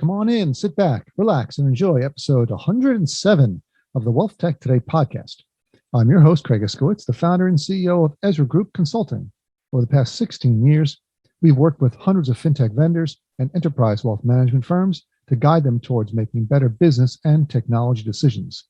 Come on in, sit back, relax, and enjoy episode 107 of the WealthTech Today podcast. I'm your host, Craig Iskowitz, the founder and CEO of Ezra Group Consulting. Over the past 16 years, we've worked with hundreds of FinTech vendors and enterprise wealth management firms to guide them towards making better business and technology decisions.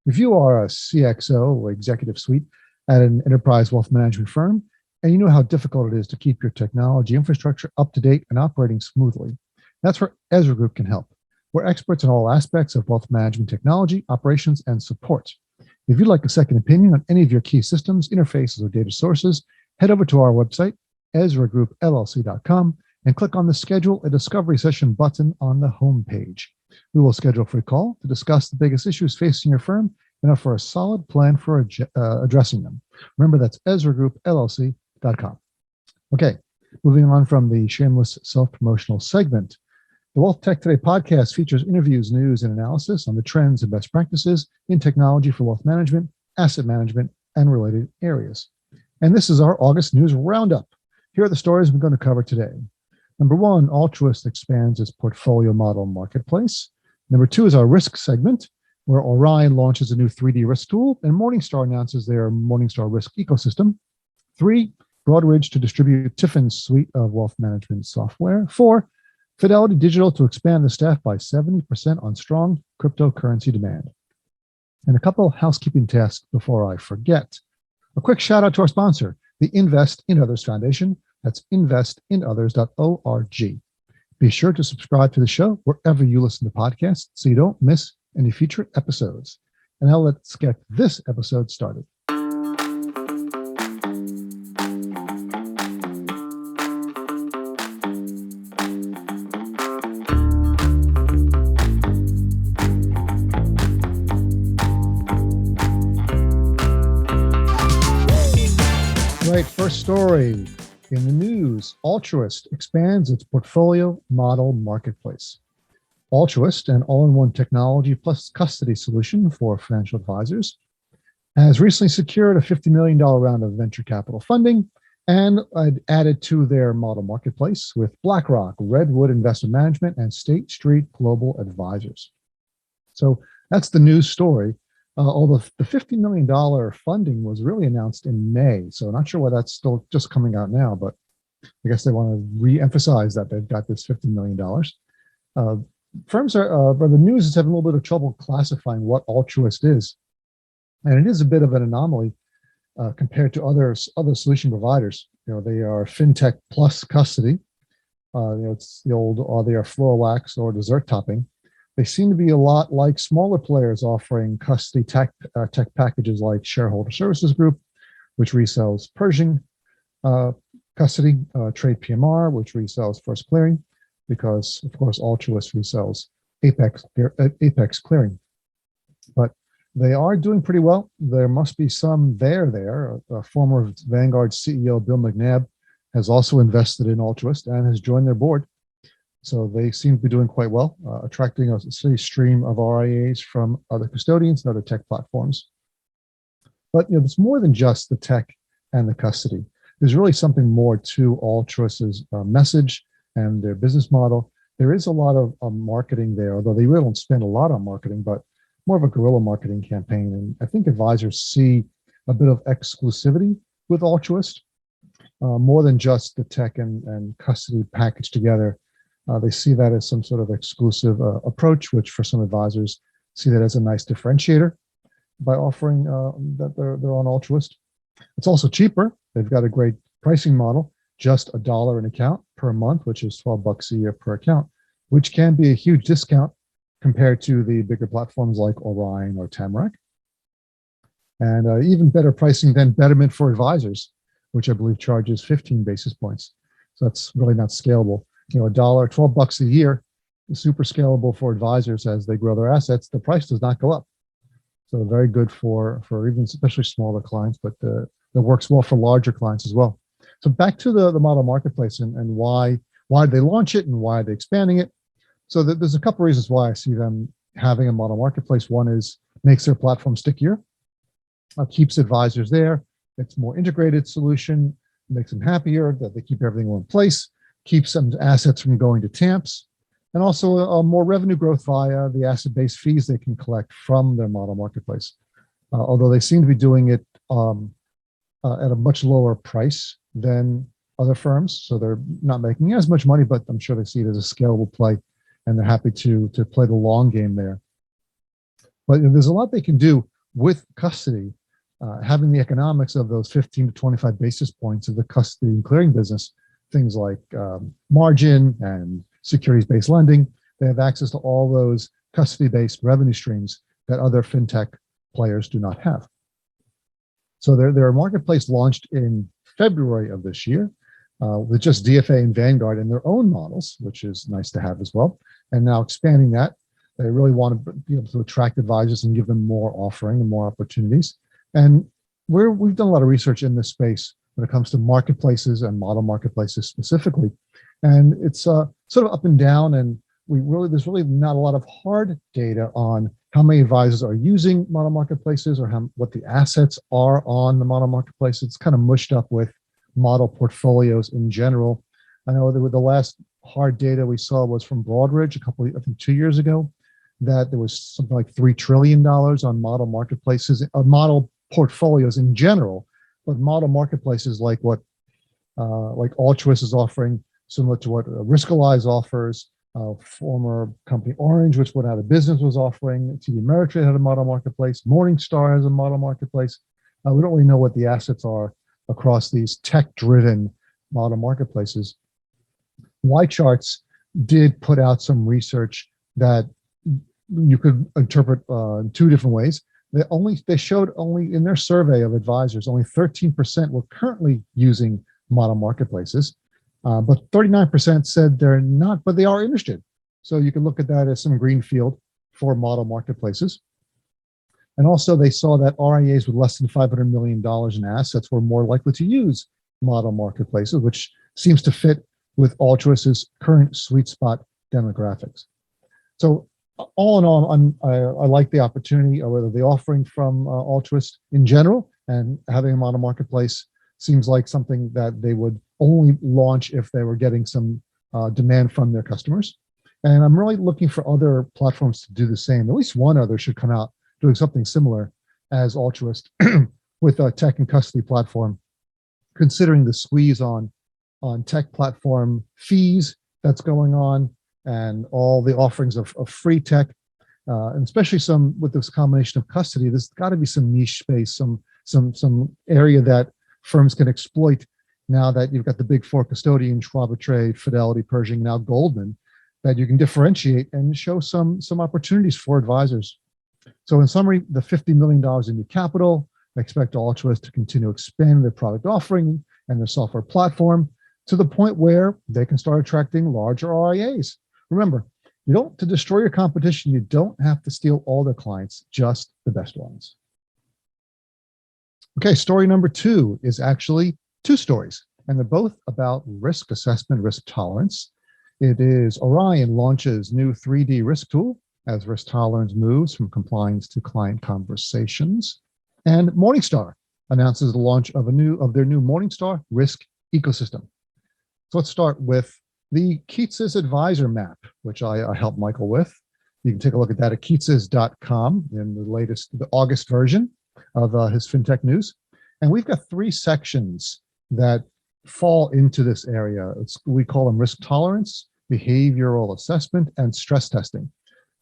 If you are a CXO or executive suite at an enterprise wealth management firm, and you know how difficult it is to keep your technology infrastructure up to date and operating smoothly, that's where Ezra Group can help. We're experts in all aspects of wealth management technology, operations, and support. If you'd like a second opinion on any of your key systems, interfaces, or data sources, head over to our website, ezragroupllc.com, and click on the Schedule a Discovery Session button on the homepage. We will schedule for a call to discuss the biggest issues facing your firm and offer a solid plan for addressing them. Remember, that's ezragroupllc.com. Okay, moving on from the shameless self-promotional segment. The WealthTech Today podcast features interviews, news, and analysis on the trends and best practices in technology for wealth management, asset management, and related areas. And this is our August news roundup. Here are the stories we're going to cover today. Number one, Altruist expands its portfolio model marketplace. Number two is our risk segment, where Orion launches a new 3D risk tool, and Morningstar announces their Morningstar risk ecosystem. 3, Broadridge to distribute Tiffin's suite of wealth management software. 4, Fidelity Digital to expand the staff by 70% on strong cryptocurrency demand. And a couple housekeeping tasks before I forget. A quick shout out to our sponsor, the Invest in Others Foundation. That's investinothers.org. Be sure to subscribe to the show wherever you listen to podcasts so you don't miss any future episodes. And now let's get this episode started. Right, first story in the news, Altruist expands its portfolio model marketplace. Altruist, an all-in-one technology plus custody solution for financial advisors, has recently secured a $50 million round of venture capital funding and added to their model marketplace with BlackRock, Redwood Investment Management, and State Street Global Advisors. So that's the news story. Although the $50 million funding was really announced in May, so not sure why that's still just coming out now, but I guess they want to re-emphasize that they've got this $50 million. Firms are, but the news is having a little bit of trouble classifying what Altruist is, and it is a bit of an anomaly compared to other solution providers. You know, they are FinTech plus custody. It's the old, or they are floor wax or dessert topping. They seem to be a lot like smaller players offering custody tech packages like Shareholder Services Group, which resells Pershing custody, Trade PMR, which resells First Clearing, because, of course, Altruist resells Apex Clearing. But they are doing pretty well. There must be some there. Former Vanguard CEO Bill McNabb has also invested in Altruist and has joined their board. So they seem to be doing quite well, attracting a steady stream of RIAs from other custodians and other tech platforms. But it's more than just the tech and the custody. There's really something more to Altruist's message and their business model. There is a lot of marketing there, although they really don't spend a lot on marketing, but more of a guerrilla marketing campaign. And I think advisors see a bit of exclusivity with Altruist, more than just the tech and custody packaged together. They see that as some sort of exclusive approach, which for some advisors see that as a nice differentiator by offering that they're on Altruist. It's also cheaper. They've got a great pricing model, just $1 an account per month, which is $12 a year per account, which can be a huge discount compared to the bigger platforms like Orion or Tamarack. And even better pricing than Betterment for Advisors, which I believe charges 15 basis points. So that's really not scalable. $12 a year is super scalable for advisors as they grow their assets. The price does not go up. So very good for even especially smaller clients, but that works well for larger clients as well. So back to the model marketplace and why did they launch it and why are they expanding it? So there's a couple reasons why I see them having a model marketplace. One is makes their platform stickier, keeps advisors there. It's more integrated solution, makes them happier that they keep everything in one place, keeps some assets from going to TAMPs. and also more revenue growth via the asset-based fees they can collect from their model marketplace. Although they seem to be doing it at a much lower price than other firms, so they're not making as much money, but I'm sure they see it as a scalable play, and they're happy to play the long game there. But there's a lot they can do with custody, having the economics of those 15 to 25 basis points of the custody and clearing business, things like margin and securities-based lending. They have access to all those custody-based revenue streams that other fintech players do not have. So their marketplace launched in February of this year with just DFA and Vanguard and their own models, which is nice to have as well. And now expanding that, they really want to be able to attract advisors and give them more offering and more opportunities. And we've done a lot of research in this space when it comes to marketplaces and model marketplaces specifically. And it's sort of up and down, and there's really not a lot of hard data on how many advisors are using model marketplaces or what the assets are on the model marketplace. It's kind of mushed up with model portfolios in general. I know that the last hard data we saw was from Broadridge I think 2 years ago, that there was something like $3 trillion on model marketplaces, model portfolios in general, but model marketplaces like what Altruist is offering, similar to what Riskalyze offers, former company Orange, which went out of business, was offering. TD Ameritrade had a model marketplace. Morningstar has a model marketplace. We don't really know what the assets are across these tech-driven model marketplaces. YCharts did put out some research that you could interpret in two different ways. They showed only in their survey of advisors, only 13% were currently using model marketplaces, but 39% said they're not, but they are interested. So you can look at that as some greenfield for model marketplaces. And also they saw that RIAs with less than $500 million in assets were more likely to use model marketplaces, which seems to fit with Altruist's current sweet spot demographics. So all in all, I like the opportunity, or whether the offering from Altruist in general, and having a model marketplace seems like something that they would only launch if they were getting some demand from their customers. And I'm really looking for other platforms to do the same. At least one other should come out doing something similar as Altruist with a tech and custody platform, considering the squeeze on tech platform fees that's going on, and all the offerings of free tech, and especially some with this combination of custody. There's got to be some niche space, some area that firms can exploit now that you've got the big four custodians, Schwab Trade, Fidelity, Pershing, now Goldman, that you can differentiate and show some opportunities for advisors. So in summary, the $50 million in new capital, I expect Altruist to continue to expand their product offering and their software platform to the point where they can start attracting larger RIAs. Remember, to destroy your competition, you don't have to steal all their clients, just the best ones. Okay, story number 2 is actually 2 stories, and they're both about risk assessment, risk tolerance. It is Orion launches new 3D risk tool as risk tolerance moves from compliance to client conversations. And Morningstar announces the launch of their new Morningstar risk ecosystem. So let's start with the Keats's Advisor Map, which I helped Michael with. You can take a look at that at keatses.com in the August version of his FinTech news. And we've got 3 sections that fall into this area. We call them risk tolerance, behavioral assessment, and stress testing.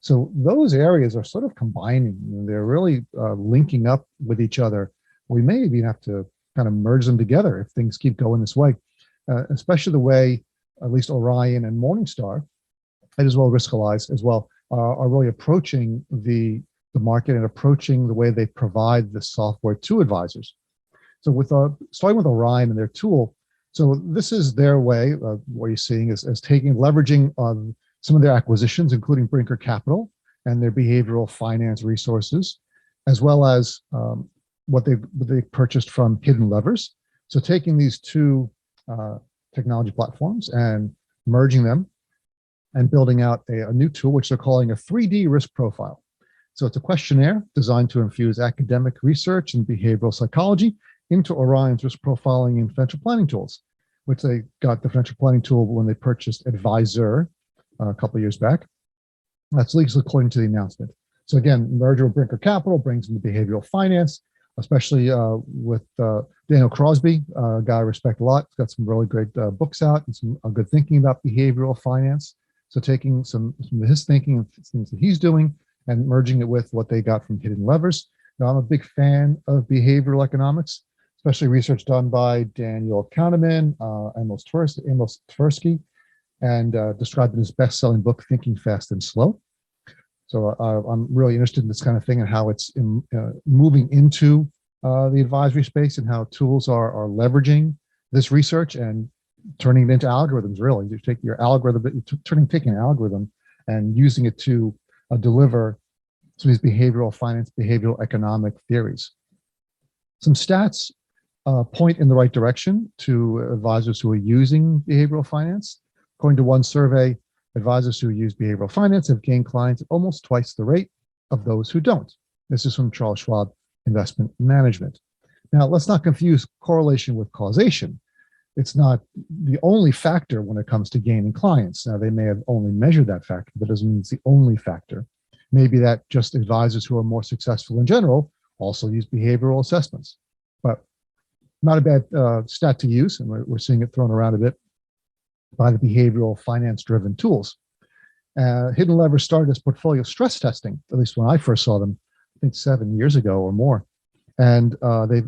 So those areas are sort of combining. They're really linking up with each other. We may even have to kind of merge them together if things keep going this way, especially the way at least Orion and Morningstar, and as well Riskalyze as well, are really approaching the market and approaching the way they provide the software to advisors. So starting with Orion and their tool, so this is their way, what you're seeing is leveraging some of their acquisitions, including Brinker Capital and their behavioral finance resources, as well as what they purchased from Hidden Levers. So taking these 2 technology platforms and merging them and building out a new tool, which they're calling a 3D risk profile. So it's a questionnaire designed to infuse academic research and behavioral psychology into Orion's risk profiling and financial planning tools, which they got the financial planning tool when they purchased Advisor a couple of years back. That's at least according to the announcement. So again, merger with Brinker Capital brings in the behavioral finance, especially with Daniel Crosby, a guy I respect a lot. He's got some really great books out and some good thinking about behavioral finance. So taking some of his thinking and things that he's doing and merging it with what they got from Hidden Levers. Now, I'm a big fan of behavioral economics, especially research done by Daniel Kahneman, Amos Tversky, and described in his best-selling book, Thinking Fast and Slow. So I'm really interested in this kind of thing and how it's moving into the advisory space and how tools are leveraging this research and turning it into algorithms. Really, you take your algorithm, taking an algorithm and using it to deliver some of these behavioral finance, behavioral economic theories. Some stats point in the right direction to advisors who are using behavioral finance. According to one survey, advisors who use behavioral finance have gained clients at almost twice the rate of those who don't. This is from Charles Schwab Investment Management. Now, let's not confuse correlation with causation. It's not the only factor when it comes to gaining clients. Now, they may have only measured that factor, but it doesn't mean it's the only factor. Maybe that just advisors who are more successful in general also use behavioral assessments. But not a bad stat to use, and we're seeing it thrown around a bit by the behavioral finance-driven tools. Hidden Levers started as portfolio stress testing, at least when I first saw them, I think 7 years ago or more. And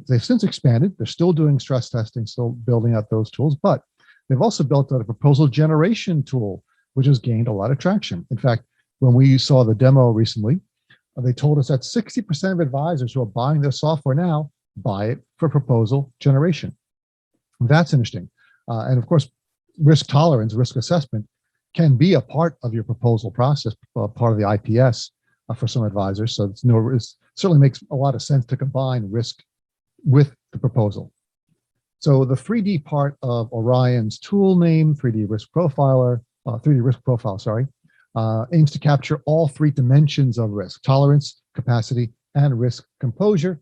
they've since expanded. They're still doing stress testing, still building out those tools, but they've also built out a proposal generation tool, which has gained a lot of traction. In fact, when we saw the demo recently, they told us that 60% of advisors who are buying their software now buy it for proposal generation. That's interesting. And of course, risk tolerance, risk assessment can be a part of your proposal process, part of the IPS for some advisors. So it's it certainly makes a lot of sense to combine risk with the proposal. So the 3D part of Orion's tool name, 3D Risk Profiler, 3D Risk Profile, sorry, aims to capture all three dimensions of risk: tolerance, capacity, and risk composure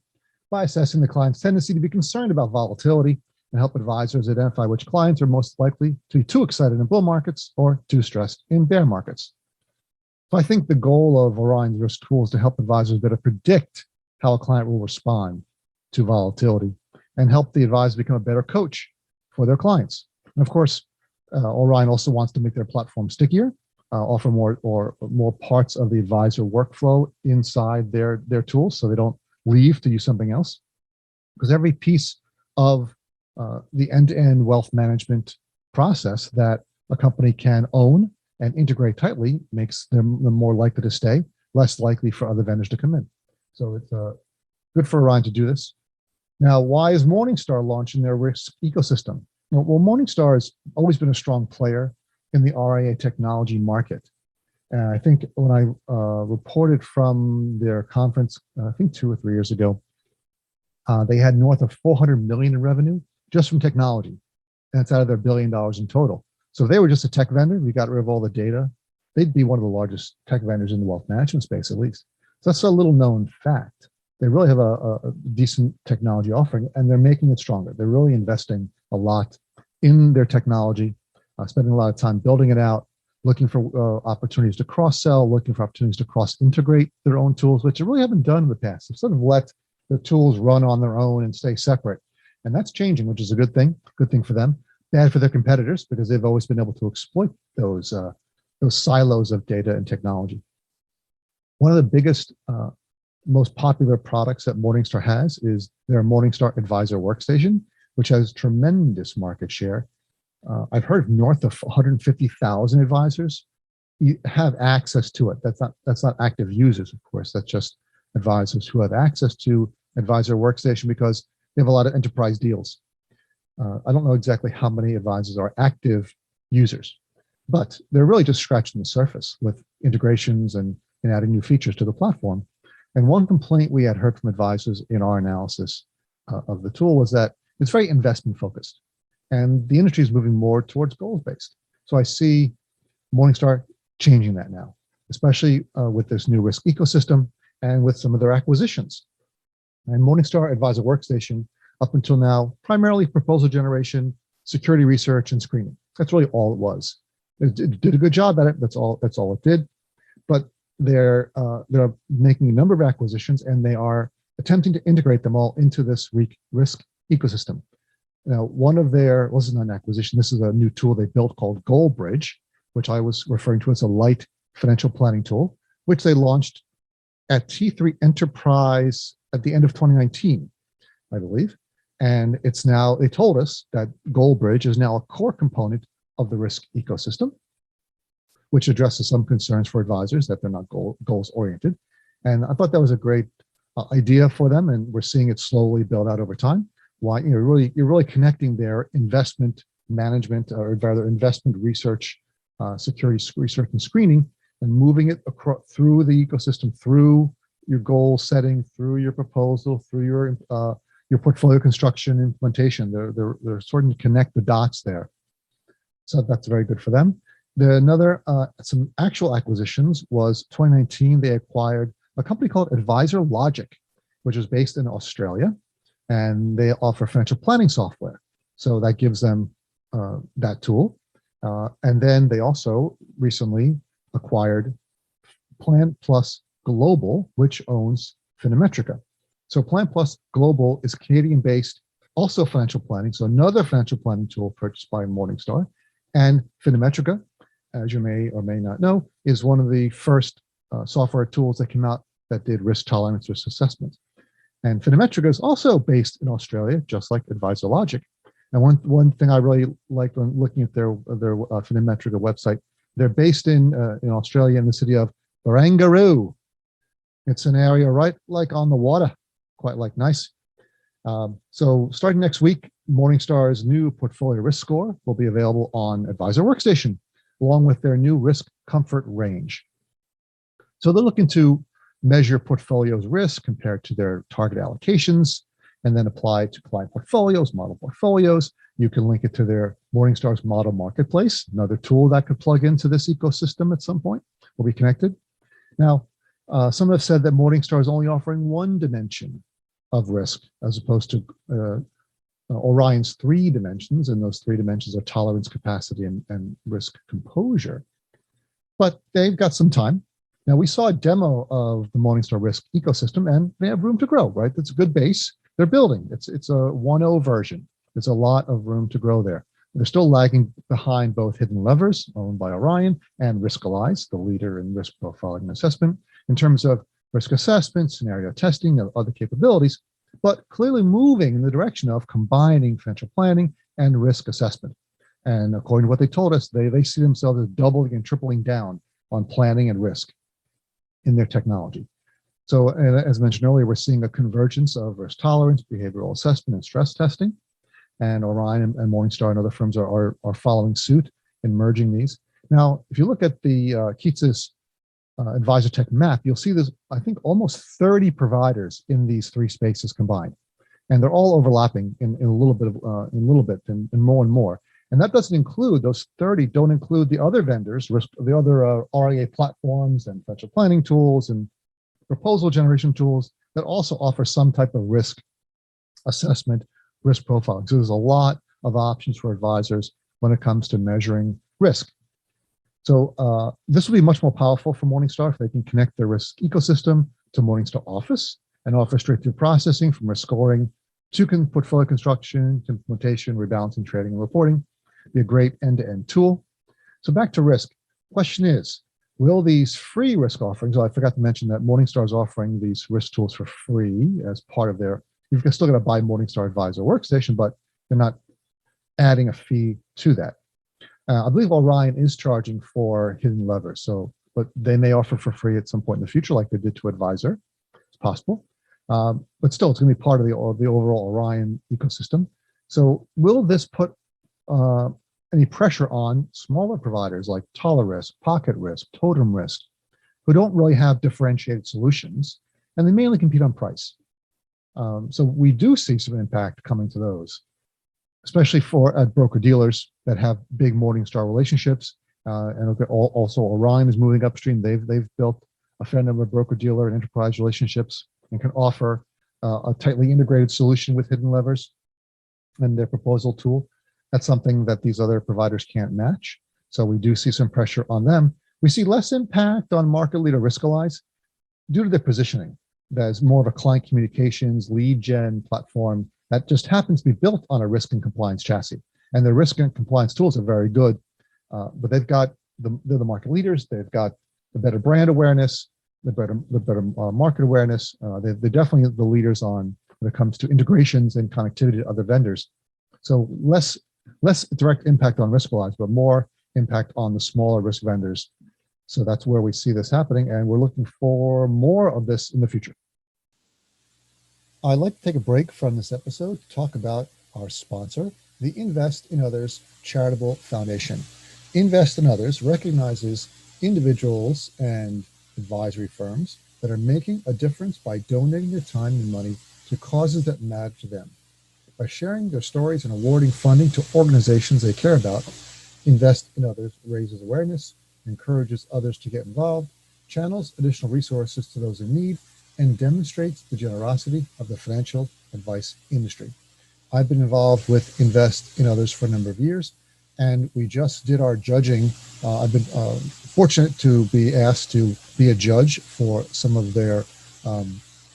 by assessing the client's tendency to be concerned about volatility and help advisors identify which clients are most likely to be too excited in bull markets or too stressed in bear markets. So I think the goal of Orion's risk tool is to help advisors better predict how a client will respond to volatility and help the advisor become a better coach for their clients. And of course, Orion also wants to make their platform stickier, offer more parts of the advisor workflow inside their tools so they don't leave to use something else. Because every piece of the end-to-end wealth management process that a company can own and integrate tightly makes them more likely to stay, less likely for other vendors to come in. So it's good for Orion to do this. Now, why is Morningstar launching their risk ecosystem? Well, Morningstar has always been a strong player in the RIA technology market. And I think when I reported from their conference, I think 2 or 3 years ago, they had north of 400 million in revenue just from technology. And it's out of their $1 billion in total. So if they were just a tech vendor, we got rid of all the data, they'd be one of the largest tech vendors in the wealth management space, at least. So that's a little known fact. They really have a decent technology offering, and they're making it stronger. They're really investing a lot in their technology, spending a lot of time building it out, looking for opportunities to cross-sell, looking for opportunities to cross-integrate their own tools, which they really haven't done in the past. They've sort of let the tools run on their own and stay separate. And that's changing, which is a good thing for them. Bad for their competitors because they've always been able to exploit those silos of data and technology. One of the biggest, most popular products that Morningstar has is their Morningstar Advisor Workstation, which has tremendous market share. I've heard north of 150,000 advisors have access to it. That's not active users, of course. That's just advisors who have access to Advisor Workstation because they have a lot of enterprise deals. I don't know exactly how many advisors are active users, but they're really just scratching the surface with integrations and adding new features to the platform. And one complaint we had heard from advisors in our analysis of the tool was that it's very investment focused, and the industry is moving more towards goals based. So I see Morningstar changing that now, especially with this new risk ecosystem and with some of their acquisitions. And Morningstar Advisor Workstation, up until now, primarily proposal generation, security research, and screening. That's really all it was. It did a good job at it. That's all it did. But they're making a number of acquisitions, and they are attempting to integrate them all into this risk ecosystem. Now, one of their, well, this is not an acquisition, this is a new tool they built called GoalBridge, which I was referring to as a light financial planning tool, which they launched at T3 Enterprise at the end of 2019, I believe. And it's now, they told us that GoalBridge is now a core component of the risk ecosystem, which addresses some concerns for advisors that they're not goals oriented. And I thought that was a great idea for them, and we're seeing it slowly build out over time. Why, you're really connecting their investment management, or rather investment research, security research and screening, and moving it across through the ecosystem, through your goal setting, through your proposal, through your portfolio construction implementation. They're starting to connect the dots there. So that's very good for them. Some actual acquisitions was 2019. They acquired a company called Advisor Logic, which is based in Australia, and they offer financial planning software. So that gives them that tool. And then they also recently acquired Plan Plus Global, which owns Finametrica. So Plan Plus Global is Canadian-based, also financial planning. So another financial planning tool purchased by Morningstar. And Finametrica, as you may or may not know, is one of the first software tools that came out that did risk tolerance, risk assessment. And Finametrica is also based in Australia, just like Advisor Logic. And one thing I really liked when looking at their Finametrica website, they're based in Australia, in the city of Barangaroo. It's an area right like on the water, quite like nice. So starting next week, Morningstar's new portfolio risk score will be available on Advisor Workstation, along with their new risk comfort range. So they're looking to measure portfolio's risk compared to their target allocations, and then apply to client portfolios, model portfolios. You can link it to their Morningstar's model marketplace, another tool that could plug into this ecosystem at some point, will be connected. Now, some have said that Morningstar is only offering one dimension of risk, as opposed to Orion's 3 dimensions, and those 3 dimensions are tolerance, capacity, and risk composure. But they've got some time. Now, we saw a demo of the Morningstar risk ecosystem, and they have room to grow, right? That's a good base. They're building. It's a 1.0 version. There's a lot of room to grow there. They're still lagging behind both Hidden Levers, owned by Orion, and Riskalyze, the leader in risk profiling and assessment, in terms of risk assessment, scenario testing, and other capabilities, but clearly moving in the direction of combining financial planning and risk assessment. And according to what they told us, they see themselves as doubling and tripling down on planning and risk in their technology. So, as mentioned earlier, we're seeing a convergence of risk tolerance, behavioral assessment, and stress testing. And Orion and Morningstar and other firms are following suit in merging these. Now, if you look at the Keats's Advisor Tech map, you'll see there's, I think, almost 30 providers in these 3 spaces combined, and they're all overlapping in a little bit and more and more. And that doesn't include, those 30 don't include the other vendors, the other RIA platforms and financial planning tools and proposal generation tools that also offer some type of risk assessment, risk profiling. So there's a lot of options for advisors when it comes to measuring risk. So this will be much more powerful for Morningstar if they can connect their risk ecosystem to Morningstar Office and offer straight-through processing from risk scoring to portfolio construction, to implementation, rebalancing, trading, and reporting. Be a great end-to-end tool. So back to risk. Question is, will these free risk offerings, I forgot to mention that Morningstar is offering these risk tools for free as part of their, you've still got to buy Morningstar Advisor Workstation, but they're not adding a fee to that. I believe Orion is charging for Hidden Levers, but they may offer for free at some point in the future, like they did to Advisor. It's possible, but still, it's going to be part of the overall Orion ecosystem. So, will this put any pressure on smaller providers like Taller Risk, Pocket Risk, Totem Risk, who don't really have differentiated solutions, and they mainly compete on price? So we do see some impact coming to those, especially at broker-dealers that have big Morningstar relationships. And also Orion is moving upstream. They've built a fair number of broker-dealer and enterprise relationships and can offer a tightly integrated solution with Hidden Levers and their proposal tool. That's something that these other providers can't match. So we do see some pressure on them. We see less impact on market leader Riskalyze due to their positioning. That is more of a client communications lead gen platform that just happens to be built on a risk and compliance chassis. And the risk and compliance tools are very good, but they've got they're the market leaders. They've got the better brand awareness, the better market awareness. They're definitely the leaders on when it comes to integrations and connectivity to other vendors. So less direct impact on Riskalyze, but more impact on the smaller risk vendors. So that's where we see this happening, and we're looking for more of this in the future. I'd like to take a break from this episode to talk about our sponsor, the Invest in Others Charitable Foundation. Invest in Others recognizes individuals and advisory firms that are making a difference by donating their time and money to causes that matter to them. By sharing their stories and awarding funding to organizations they care about, Invest in Others raises awareness, encourages others to get involved, channels additional resources to those in need, and demonstrates the generosity of the financial advice industry. I've been involved with Invest in Others for a number of years, and we just did our judging. I've been fortunate to be asked to be a judge for some of their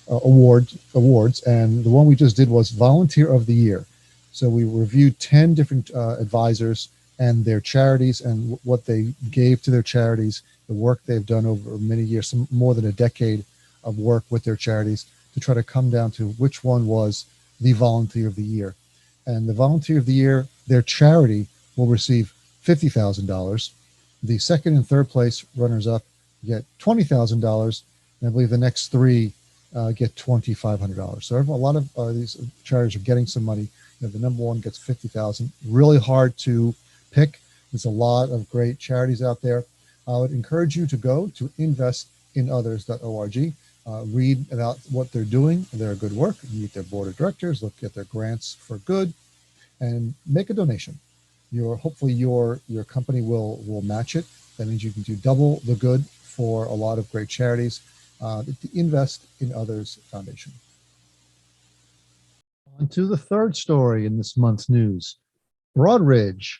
awards, and the one we just did was Volunteer of the Year. So we reviewed 10 different advisors and their charities and what they gave to their charities, the work they've done over many years, more than a decade of work with their charities, to try to come down to which one was the Volunteer of the Year. And the Volunteer of the Year, their charity will receive $50,000. The second and third place runners-up get $20,000, and I believe the next three get $2,500. So a lot of these charities are getting some money. The number one gets $50,000. Really hard to pick. There's a lot of great charities out there. I would encourage you to go to investinothers.org, read about what they're doing, their good work, meet their board of directors, look at their grants for good, and make a donation. Hopefully your company will match it. That means you can do double the good for a lot of great charities. The Invest in Others Foundation. On to the third story in this month's news. Broadridge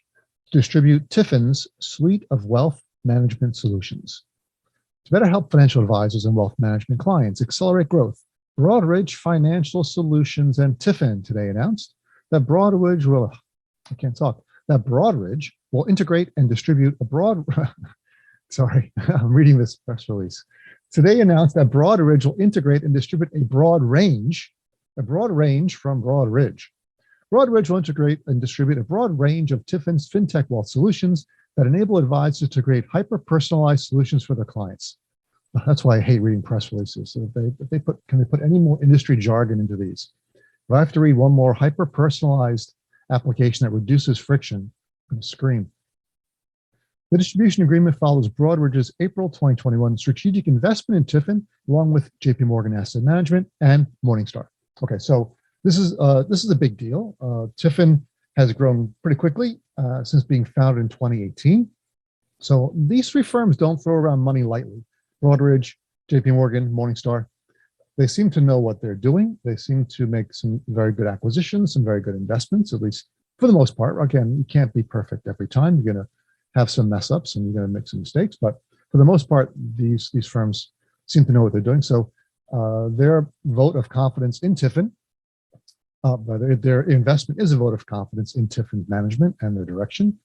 distribute Tiffin's suite of wealth management solutions. To better help financial advisors and wealth management clients accelerate growth, Broadridge Financial Solutions and Tiffin today announced that Broadridge will integrate and distribute I'm reading this press release. Today announced that Broadridge will integrate and distribute a broad range from Broadridge. Broadridge will integrate and distribute a broad range of Tiffin's FinTech wealth solutions that enable advisors to create hyper-personalized solutions for their clients. That's why I hate reading press releases. So can they put any more industry jargon into these? If I have to read one more hyper-personalized application that reduces friction, I'm going to scream. The distribution agreement follows Broadridge's April 2021 strategic investment in Tiffin, along with JP Morgan Asset Management and Morningstar. Okay, so this is a big deal. Tiffin has grown pretty quickly since being founded in 2018. So these three firms don't throw around money lightly. Broadridge, JP Morgan, Morningstar, they seem to know what they're doing. They seem to make some very good acquisitions, some very good investments, at least for the most part. Again, you can't be perfect every time. You're going to have some mess ups and you're going to make some mistakes. But for the most part, these firms seem to know what they're doing. So their vote of confidence in Tiffin, their investment is a vote of confidence in Tiffin's management and their direction.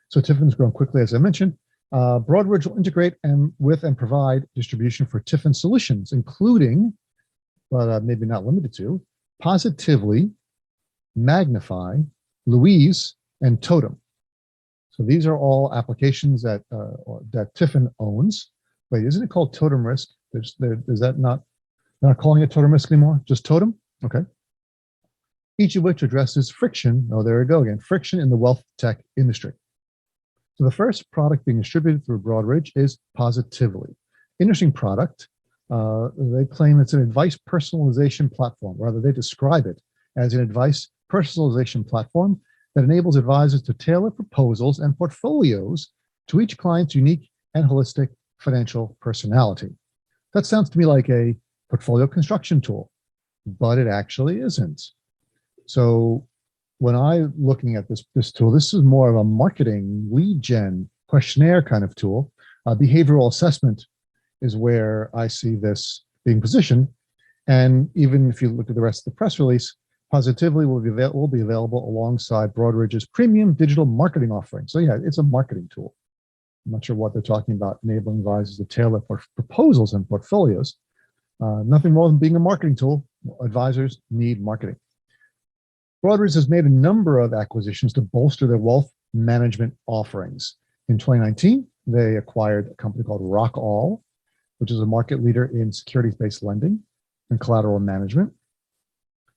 So Tiffin's grown quickly, as I mentioned. Broadridge will integrate and provide distribution for Tiffin solutions, including, but maybe not limited to, Positively, Magnify, Louise, and Totem. So these are all applications that Tiffin owns. Wait, isn't it called Totem Risk? Is that not calling it Totem Risk anymore? Just Totem? Okay. Each of which addresses friction. Oh, there we go again. Friction in the wealth tech industry. So the first product being distributed through Broadridge is Positively. Interesting product. They claim it's an advice personalization platform. Rather, they describe it as an advice personalization platform that enables advisors to tailor proposals and portfolios to each client's unique and holistic financial personality. That sounds to me like a portfolio construction tool, but it actually isn't. So when I'm looking at this tool, this is more of a marketing lead gen questionnaire kind of tool. Behavioral assessment is where I see this being positioned. And even if you look at the rest of the press release, Positively will be available alongside Broadridge's premium digital marketing offering. So yeah, it's a marketing tool. I'm not sure what they're talking about, enabling advisors to tailor proposals and portfolios. Nothing wrong with being a marketing tool. Advisors need marketing. Broadridge has made a number of acquisitions to bolster their wealth management offerings. In 2019, they acquired a company called Rockall, which is a market leader in securities-based lending and collateral management.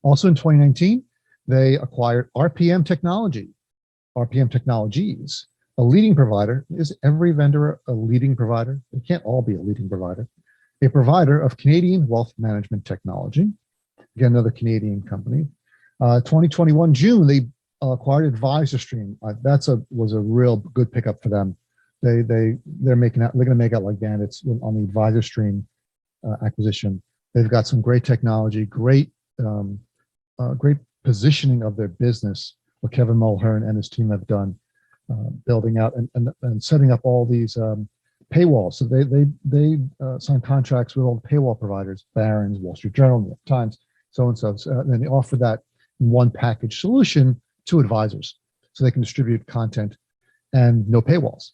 Also in 2019, they acquired RPM Technologies, a leading provider. Is every vendor a leading provider? They can't all be a leading provider. A provider of Canadian wealth management technology. Again, another Canadian company. 2021 June, they acquired AdvisorStream. Was a real good pickup for them. They're going to make out like bandits on the AdvisorStream acquisition. They've got some great technology, great positioning of their business. What Kevin Mulhern and his team have done, building out and setting up all these paywalls. So they sign contracts with all the paywall providers, Barron's, Wall Street Journal, New York Times, so and so. And then they offer that one package solution to advisors, so they can distribute content and no paywalls.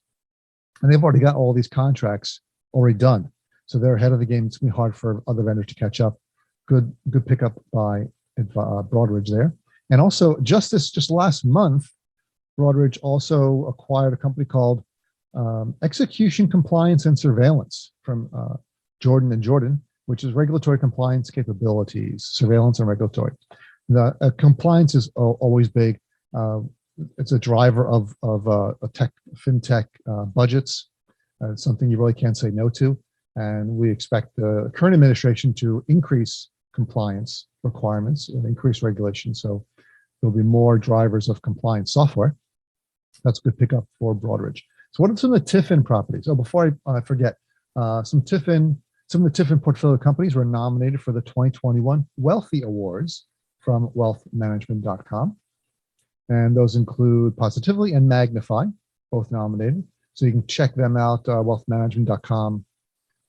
And they've already got all these contracts already done, so they're ahead of the game. It's gonna be hard for other vendors to catch up. Good pickup by Broadridge there. And also just last month, Broadridge also acquired a company called Execution Compliance and Surveillance from Jordan & Jordan, which is regulatory compliance capabilities, surveillance and regulatory. The compliance is always big. It's a driver of FinTech budgets. It's something you really can't say no to. And we expect the current administration to increase compliance requirements and increase regulation. So there'll be more drivers of compliance software. That's a good pickup for Broadridge. So what are some of the TIFIN properties? Oh, before I forget, some of the TIFIN portfolio companies were nominated for the 2021 Wealthy Awards from wealthmanagement.com. And those include Positively and Magnify, both nominated. So you can check them out, wealthmanagement.com,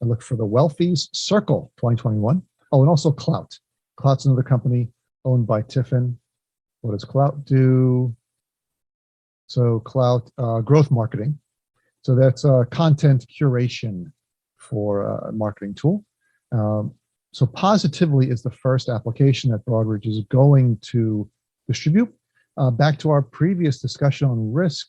and look for the Wealthies Circle 2021. Oh, and also Clout. Clout's another company owned by TIFIN. What does Clout do? So Clout, growth marketing. So that's content curation for a marketing tool. So Positively is the first application that Broadridge is going to distribute. Back to our previous discussion on risk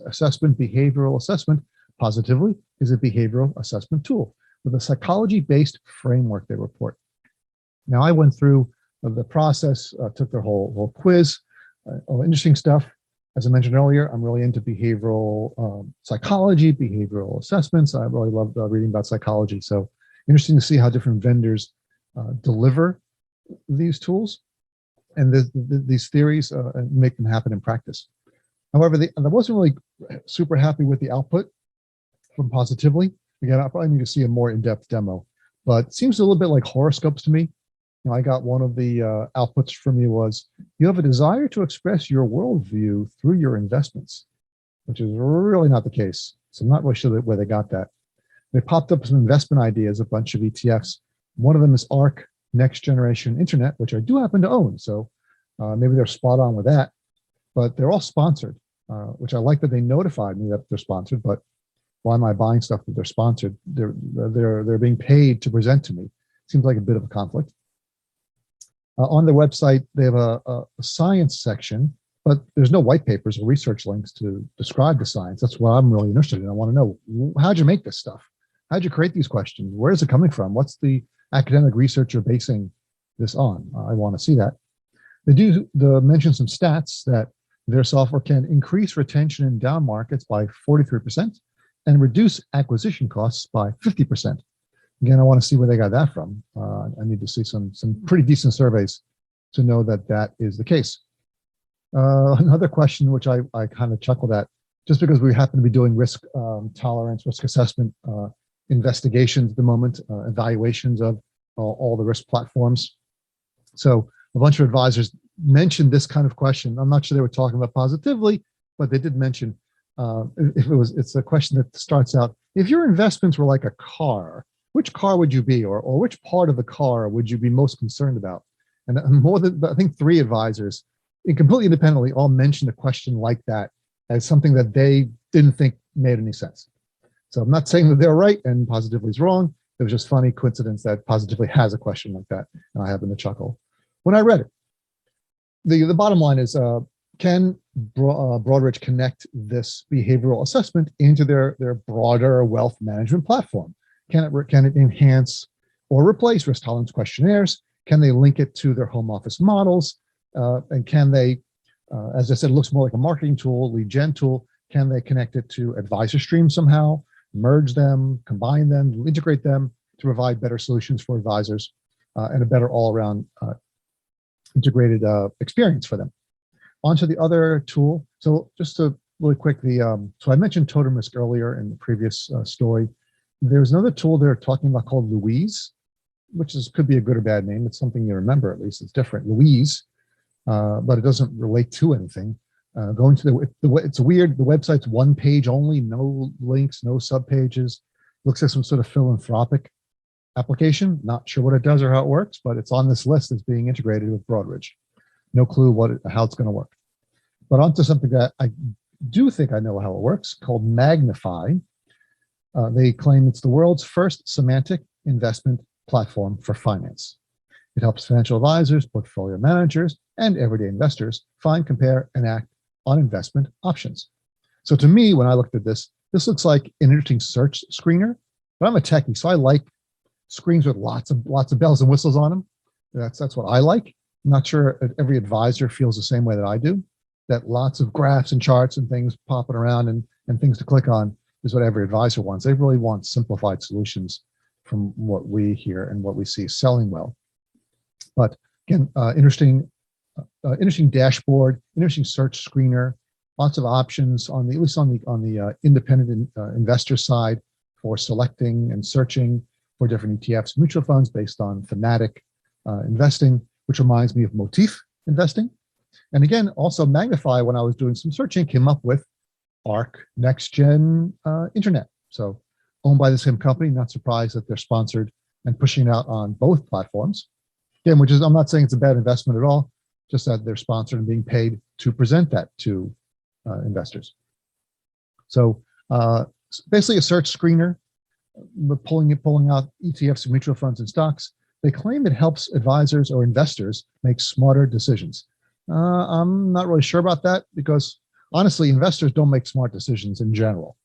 assessment, behavioral assessment, Positively is a behavioral assessment tool with a psychology-based framework, they report. Now, I went through the process, took their whole quiz, all interesting stuff. As I mentioned earlier, I'm really into behavioral psychology, behavioral assessments. I really love reading about psychology. So interesting to see how different vendors deliver these tools and these theories and make them happen in practice. However, I wasn't really super happy with the output from Positively. Again, I probably need to see a more in-depth demo, but it seems a little bit like horoscopes to me. I got one of the outputs from you was, you have a desire to express your worldview through your investments, which is really not the case. So I'm not really sure where they got that. They popped up some investment ideas, a bunch of ETFs. One of them is ARK, Next Generation Internet, which I do happen to own. So maybe they're spot on with that, but they're all sponsored, which I like that they notified me that they're sponsored, but why am I buying stuff that they're sponsored? They're being paid to present to me. Seems like a bit of a conflict. On their website, they have a science section, but there's no white papers or research links to describe the science. That's what I'm really interested in. I want to know, how'd you make this stuff? How'd you create these questions? Where is it coming from? What's the academic research you're basing this on? I want to see that. They do mention some stats that their software can increase retention in down markets by 43% and reduce acquisition costs by 50%. Again, I want to see where they got that from. I need to see some pretty decent surveys to know that that is the case. Another question, which I kind of chuckled at, just because we happen to be doing risk tolerance, risk assessment investigations at the moment, evaluations of all the risk platforms. So a bunch of advisors mentioned this kind of question. I'm not sure they were talking about Positively, but they did mention, It's a question that starts out, if your investments were like a car, which car would you be, or which part of the car would you be most concerned about? And more than, I think, three advisors, completely independently, all mentioned a question like that as something that they didn't think made any sense. So I'm not saying that they're right and Positively is wrong. It was just funny coincidence that Positively has a question like that, and I happened to chuckle when I read it. The bottom line is, can Broadridge connect this behavioral assessment into their broader wealth management platform? Can it enhance or replace risk tolerance questionnaires? Can they link it to their home office models? And can they, as I said, it looks more like a marketing tool, lead gen tool. Can they connect it to advisor stream somehow, merge them, combine them, integrate them to provide better solutions for advisors and a better all-around integrated experience for them? Onto the other tool. So just to really quick, so I mentioned totem risk earlier in the previous story. There's another tool they're talking about called Louise, which could be a good or bad name. It's something you remember, at least it's different. Louise, but it doesn't relate to anything. Going to it's weird. The website's one page only, no links, no subpages. Looks like some sort of philanthropic application. Not sure what it does or how it works, but it's on this list that's being integrated with Broadridge. No clue how it's going to work. But onto something that I do think I know how it works, called Magnify. They claim it's the world's first semantic investment platform for finance. It helps financial advisors, portfolio managers, and everyday investors find, compare, and act on investment options. So to me, when I looked at this looks like an interesting search screener. But I'm a techie, so I like screens with lots of bells and whistles on them. That's what I like. I'm not sure every advisor feels the same way that I do. That lots of graphs and charts and things popping around and things to click on is what every advisor wants. They really want simplified solutions from what we hear and what we see selling well. But again, interesting dashboard, interesting search screener, lots of options on at least on the independent investor side for selecting and searching for different ETFs, mutual funds based on thematic investing, which reminds me of motif investing. And again, also Magnify, when I was doing some searching, came up with ARC Next Gen Internet. So owned by the same company, not surprised that they're sponsored and pushing it out on both platforms. Again, which is, I'm not saying it's a bad investment at all, just that they're sponsored and being paid to present that to investors. So basically a search screener, pulling out ETFs, mutual funds, and stocks. They claim it helps advisors or investors make smarter decisions. I'm not really sure about that because honestly, investors don't make smart decisions in general.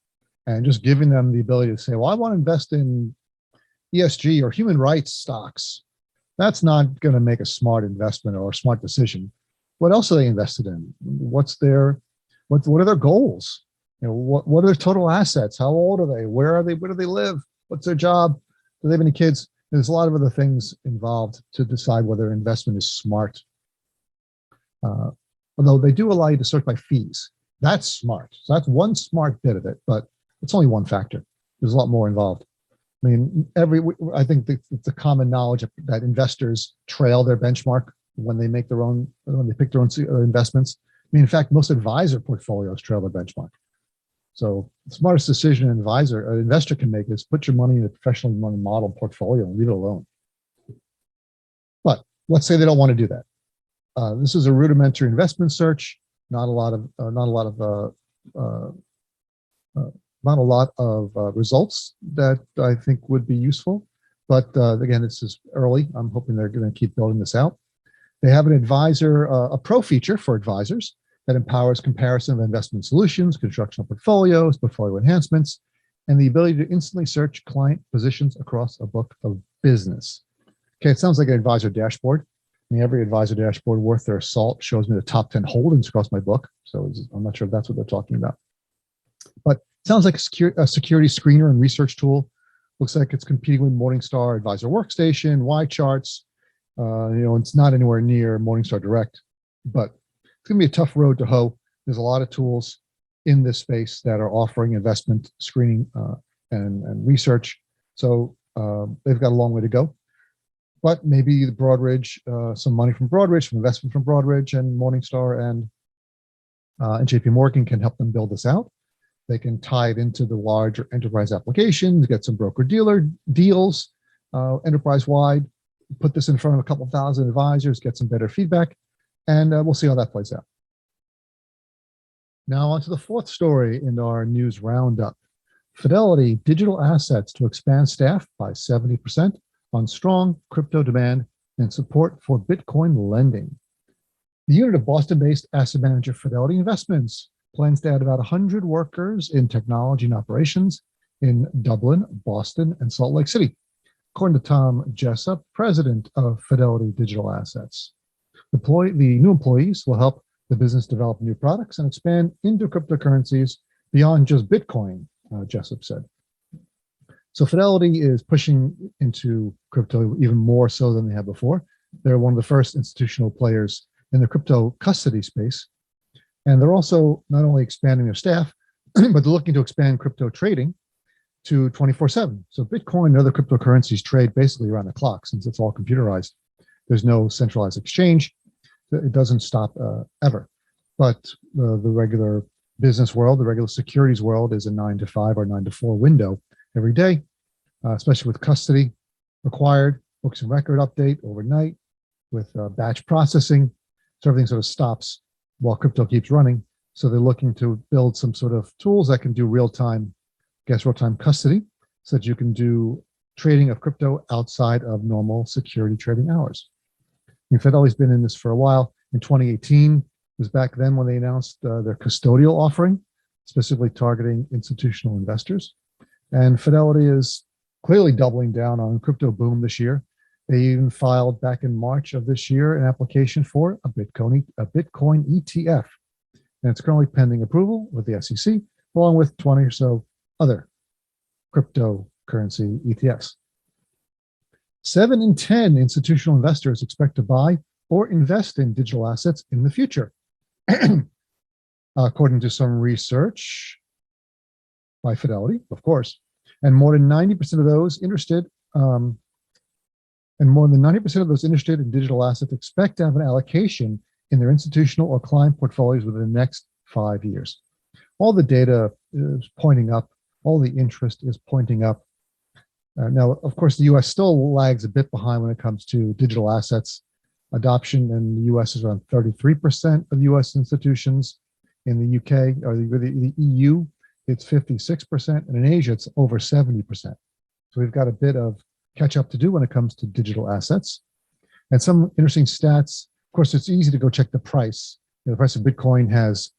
And just giving them the ability to say, well, I want to invest in ESG or human rights stocks, that's not going to make a smart investment or a smart decision. What else are they invested in? What are their goals? What are their total assets? How old are they? Where are they? Where do they live? What's their job? Do they have any kids? There's a lot of other things involved to decide whether investment is smart. Although they do allow you to search by fees. That's smart. So that's one smart bit of it, but it's only one factor. There's a lot more involved. I mean, I think it's a common knowledge that investors trail their benchmark when they pick their own investments. I mean, in fact, most advisor portfolios trail their benchmark. So the smartest decision an investor can make is put your money in a professionally modeled portfolio and leave it alone. But let's say they don't want to do that. This is a rudimentary investment search. Not a lot of results that I think would be useful. But again, this is early. I'm hoping they're going to keep building this out. They have an advisor, a pro feature for advisors that empowers comparison of investment solutions, construction of portfolios, portfolio enhancements, and the ability to instantly search client positions across a book of business. Okay, it sounds like an advisor dashboard. I mean, every advisor dashboard worth their salt shows me the top 10 holdings across my book. So I'm not sure if that's what they're talking about. But it sounds like a security screener and research tool. Looks like it's competing with Morningstar Advisor Workstation, Y charts. It's not anywhere near Morningstar Direct, but it's going to be a tough road to hoe. There's a lot of tools in this space that are offering investment screening and research. So they've got a long way to go. But maybe the Broadridge, some money from Broadridge, some investment from Broadridge and Morningstar and JP Morgan can help them build this out. They can tie it into the larger enterprise applications, get some broker-dealer deals enterprise-wide, put this in front of a couple thousand advisors, get some better feedback, and we'll see how that plays out. Now on to the fourth story in our news roundup. Fidelity digital assets to expand staff by 70% on strong crypto demand and support for Bitcoin lending. The unit of Boston-based asset manager Fidelity Investments plans to add about 100 workers in technology and operations in Dublin, Boston, and Salt Lake City, according to Tom Jessup, president of Fidelity Digital Assets. The new employees will help the business develop new products and expand into cryptocurrencies beyond just Bitcoin, Jessup said. So Fidelity is pushing into crypto even more so than they have before. They're one of the first institutional players in the crypto custody space. And they're also not only expanding their staff, but they're looking to expand crypto trading to 24/7. So Bitcoin and other cryptocurrencies trade basically around the clock since it's all computerized. There's no centralized exchange. It doesn't stop ever. But the regular business world, the regular securities world is a 9 to 5 or 9 to 4 window every day, especially with custody required, books and record update overnight with batch processing. So everything sort of stops while crypto keeps running. So they're looking to build some sort of tools that can do real-time custody so that you can do trading of crypto outside of normal security trading hours. And Fidelity's been in this for a while. In 2018, it was back then when they announced their custodial offering, specifically targeting institutional investors. And Fidelity is clearly doubling down on crypto boom this year. They even filed back in March of this year an application for a Bitcoin ETF. And it's currently pending approval with the SEC, along with 20 or so other cryptocurrency ETFs. 7 in 10 institutional investors expect to buy or invest in digital assets in the future, according to some research by Fidelity, of course. And more than 90% of those interested, in digital assets expect to have an allocation in their institutional or client portfolios within the next 5 years. All the data is pointing up. All the interest is pointing up. Now, of course, the U.S. still lags a bit behind when it comes to digital assets adoption. In the U.S. is around 33% of U.S. institutions. In the U.K. or the EU, it's 56%, and in Asia, it's over 70%. So we've got a bit of catch up to do when it comes to digital assets. And some interesting stats. Of course, it's easy to go check the price. The price of Bitcoin has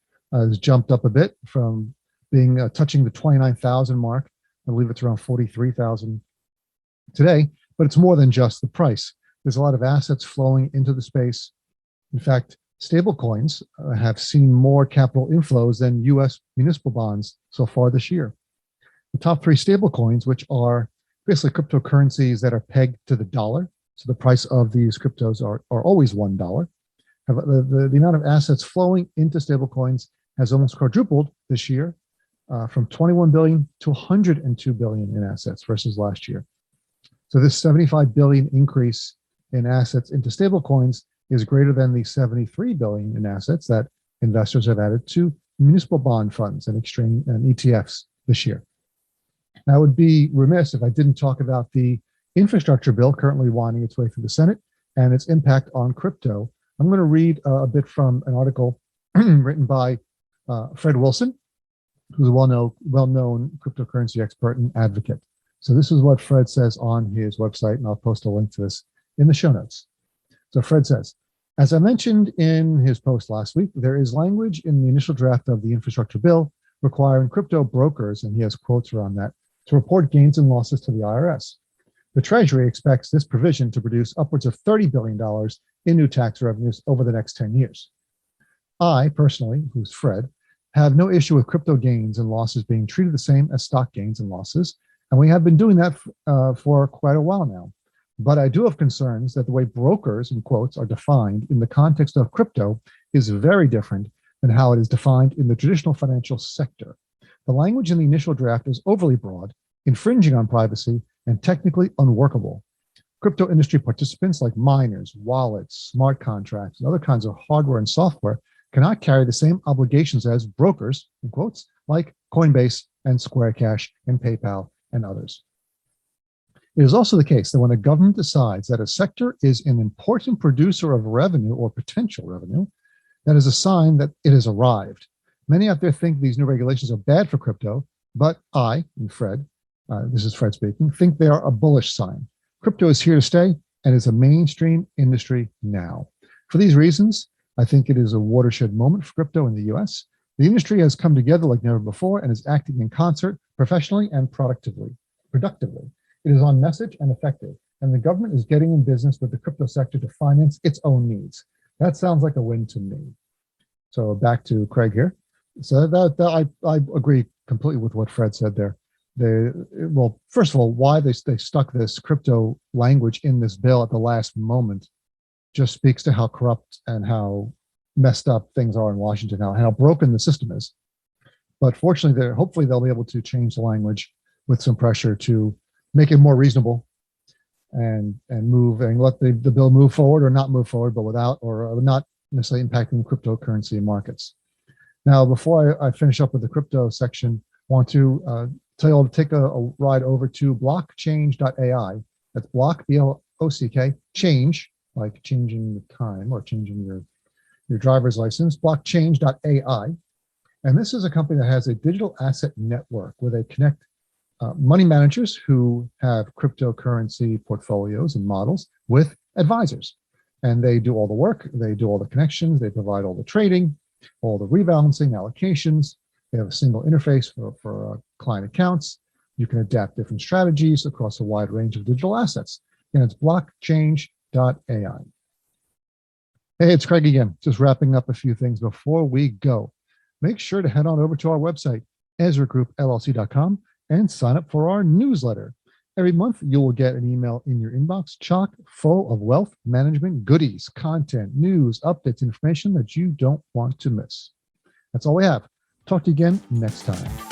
jumped up a bit from being touching the 29,000 mark. I believe it's around 43,000 today, but it's more than just the price. There's a lot of assets flowing into the space. In fact, stablecoins have seen more capital inflows than U.S. municipal bonds so far this year. The top 3 stablecoins, which are basically cryptocurrencies that are pegged to the dollar, so the price of these cryptos are always $1. The amount of assets flowing into stablecoins has almost quadrupled this year, from 21 billion to 102 billion in assets versus last year. So this 75 billion increase in assets into stablecoins is greater than the 73 billion in assets that investors have added to municipal bond funds and exchange and ETFs this year. Now, I would be remiss if I didn't talk about the infrastructure bill currently winding its way through the Senate and its impact on crypto. I'm going to read a bit from an article written by Fred Wilson, who's a well-known cryptocurrency expert and advocate. So this is what Fred says on his website, and I'll post a link to this in the show notes. So Fred says, as I mentioned in his post last week, there is language in the initial draft of the infrastructure bill requiring crypto brokers, and he has quotes around that, to report gains and losses to the IRS. The Treasury expects this provision to produce upwards of $30 billion in new tax revenues over the next 10 years. I, personally, who's Fred, have no issue with crypto gains and losses being treated the same as stock gains and losses, and we have been doing that for quite a while now. But I do have concerns that the way brokers, in quotes, are defined in the context of crypto is very different than how it is defined in the traditional financial sector. The language in the initial draft is overly broad, infringing on privacy, and technically unworkable. Crypto industry participants like miners, wallets, smart contracts, and other kinds of hardware and software cannot carry the same obligations as brokers, in quotes, like Coinbase and Square Cash and PayPal and others. It is also the case that when a government decides that a sector is an important producer of revenue or potential revenue, that is a sign that it has arrived. Many out there think these new regulations are bad for crypto, but I, and Fred, this is Fred speaking, think they are a bullish sign. Crypto is here to stay and is a mainstream industry now. For these reasons, I think it is a watershed moment for crypto in the US. The industry has come together like never before and is acting in concert professionally and productively. It is on message and effective, and the government is getting in business with the crypto sector to finance its own needs. That sounds like a win to me. So back to Craig here. So I agree completely with what Fred said there. Well, first of all, why they stuck this crypto language in this bill at the last moment just speaks to how corrupt and how messed up things are in Washington now, and how broken the system is. But fortunately, hopefully they'll be able to change the language with some pressure to make it more reasonable and move and let the bill move forward, or not move forward, but without, or not necessarily impacting cryptocurrency markets. Now, before I finish up with the crypto section, I want to tell you all to take a ride over to blockchange.ai. That's block, B-L-O-C-K, change, like changing the time or changing your driver's license, blockchange.ai. And this is a company that has a digital asset network where they connect money managers who have cryptocurrency portfolios and models with advisors. And they do all the work, they do all the connections, they provide all the trading, all the rebalancing, allocations. They have a single interface for client accounts. You can adapt different strategies across a wide range of digital assets. And it's blockchange.ai. Hey, it's Craig again, just wrapping up a few things before we go. Make sure to head on over to our website, EzraGroupLLC.com, and sign up for our newsletter. Every month, you will get an email in your inbox chock full of wealth management goodies, content, news, updates, information that you don't want to miss. That's all we have. Talk to you again next time.